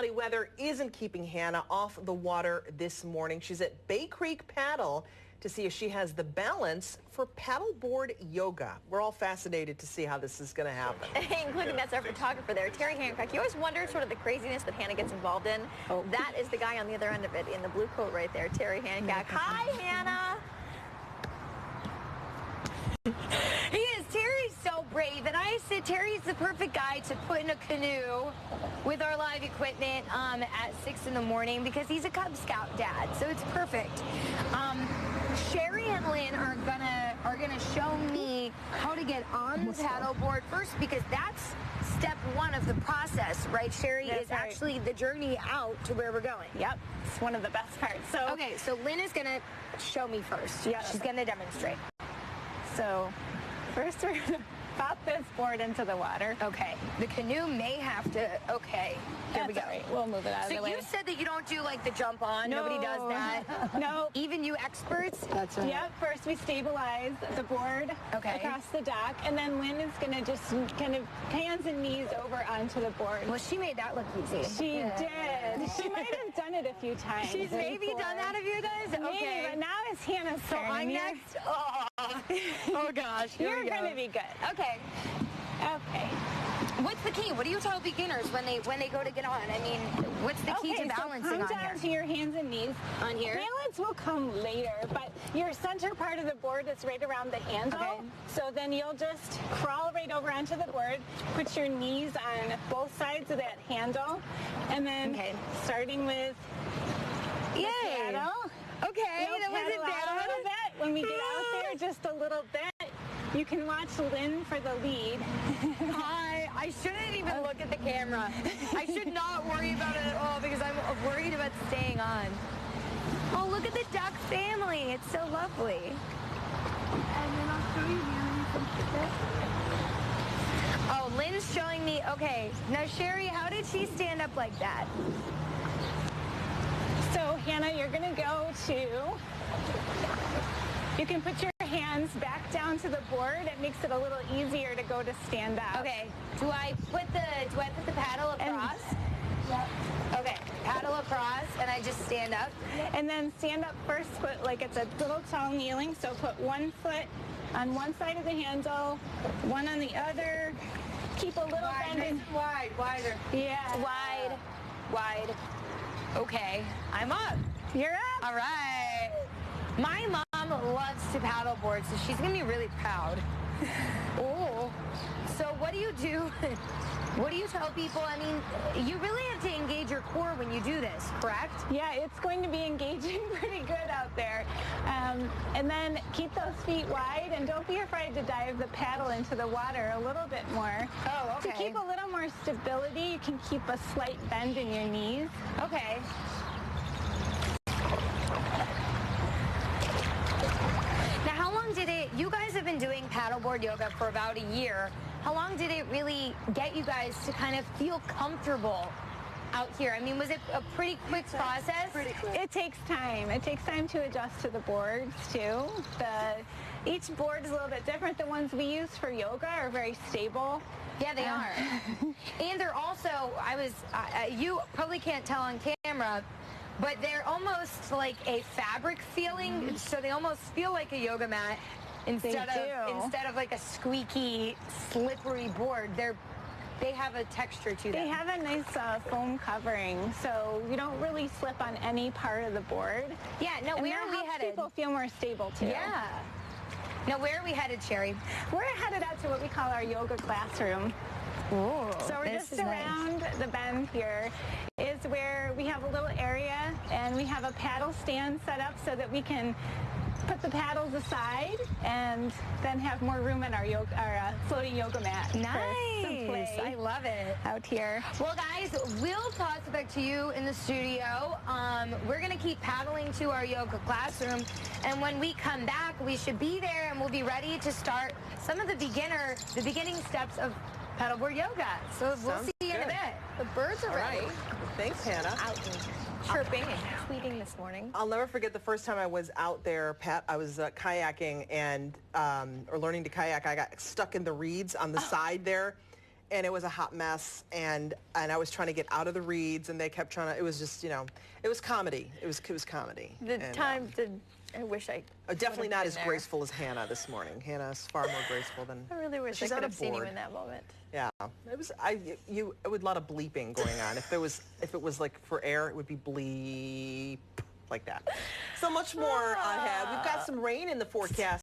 cloudy weather isn't keeping Hannah off the water this morning. She's at Baycreek Paddle to see if she has the balance for paddleboard yoga. We're all fascinated to see how this is going to happen. Including that's our photographer there, Terry Hancock. You always wonder sort of the craziness that Hannah gets involved in. Oh. That is the guy on the other end of it in the blue coat right there, Terry Hancock. Hi, Hannah. He is. Terry's so brave, and I said Terry's the perfect guy to put in a canoe with our live equipment at 6 in the morning because he's a Cub Scout dad, so it's perfect. Sherry and Lynn are gonna show me how to get on the paddleboard first because that's step one of the process, right? Sherry is actually the journey out to where we're going. Yep, it's one of the best parts. So okay, so Lynn is gonna show me first. Yeah, she's gonna demonstrate. So first we're going to pop this board into the water. Okay. The canoe may have to, okay. Here we go. Right. We'll move it out of the way. So you said that you don't do like the jump on. No. Nobody does that. No. Even you experts? That's right. Yep. First we stabilize the board across the dock, and then Lynn is going to just kind of hands and knees over onto the board. Well, she made that look easy. She did. She might have done it a few times. She's maybe done that a few times? Maybe, okay. but now it's Hannah's turn. So I'm next? Oh, oh gosh. You're going to be good. Okay. Okay. What's the key? What do you tell beginners when they go to get on? I mean, what's the key to balancing so on come down to your hands and knees. On here? Balance will come later, but your center part of the board is right around the handle. Okay. So then you'll just crawl right over onto the board, put your knees on both sides of that handle, and then starting with the paddle. Okay, that wasn't bad. A little bit. When we get out there, just a little bit. You can watch Lynn for the lead. Hi. I shouldn't even look at the camera. I should not worry about it at all because I'm worried about staying on. Oh, look at the duck family. It's so lovely. And then I'll show you Oh, Lynn's showing me. Okay. Now, Sherry, how did she stand up like that? So, Hannah, you're going to go to... You can put your hands back down to the board. It makes it a little easier to go to stand up. Okay. Do I put the paddle across? Yep. Okay. Paddle across, and I just stand up. And then stand up first foot like it's a little tall kneeling. So put one foot on one side of the handle, one on the other. Keep a little bend in. Wider. Yeah. Wide. Okay. I'm up. You're up. All right. My mom loves to paddleboard, so she's going to be really proud. Oh. So what do you do? What do you tell people? I mean, you really have to engage your core when you do this, correct? Yeah, it's going to be engaging pretty good out there. And then keep those feet wide, and don't be afraid to dive the paddle into the water a little bit more. Oh, okay. To keep a little more stability, you can keep a slight bend in your knees. Okay. You guys have been doing paddleboard yoga for about a year. How long did it really get you guys to kind of feel comfortable out here? I mean, was it a pretty quick process? Pretty quick. It takes time. It takes time to adjust to the boards, too. Each board is a little bit different. The ones we use for yoga are very stable. Yeah, they are. And they're also, you probably can't tell on camera, but they're almost like a fabric feeling, so they almost feel like a yoga mat instead of like a squeaky, slippery board. They have a texture to them. They have a nice foam covering, so you don't really slip on any part of the board. Yeah. Now, and where are we headed? People feel more stable too. Yeah. Now, where are we headed, Sherry? We're headed out to what we call our yoga classroom. Ooh, so we're just around the bend here is where we have a little area, and we have a paddle stand set up so that we can put the paddles aside and then have more room in our floating yoga mat. Nice. I love it. Out here. Well, guys, we'll toss it back to you in the studio. We're going to keep paddling to our yoga classroom, and when we come back, we should be there, and we'll be ready to start some of the beginning steps of paddleboard yoga. So we'll see you in a bit. The birds are ready. Right. Thanks, Hannah. Out chirping and tweeting this morning. I'll never forget the first time I was out there, I was kayaking and or learning to kayak. I got stuck in the reeds on the side there, and it was a hot mess, and I was trying to get out of the reeds, and they kept trying to, it was just, you know, it was comedy. It was comedy. I wish I definitely not as graceful as Hannah this morning. Hannah's far more graceful than. I really wish I could have seen you in that moment. Yeah, it was. It was a lot of bleeping going on. If it was like for air, it would be bleep like that. So much more ahead. We've got some rain in the forecast.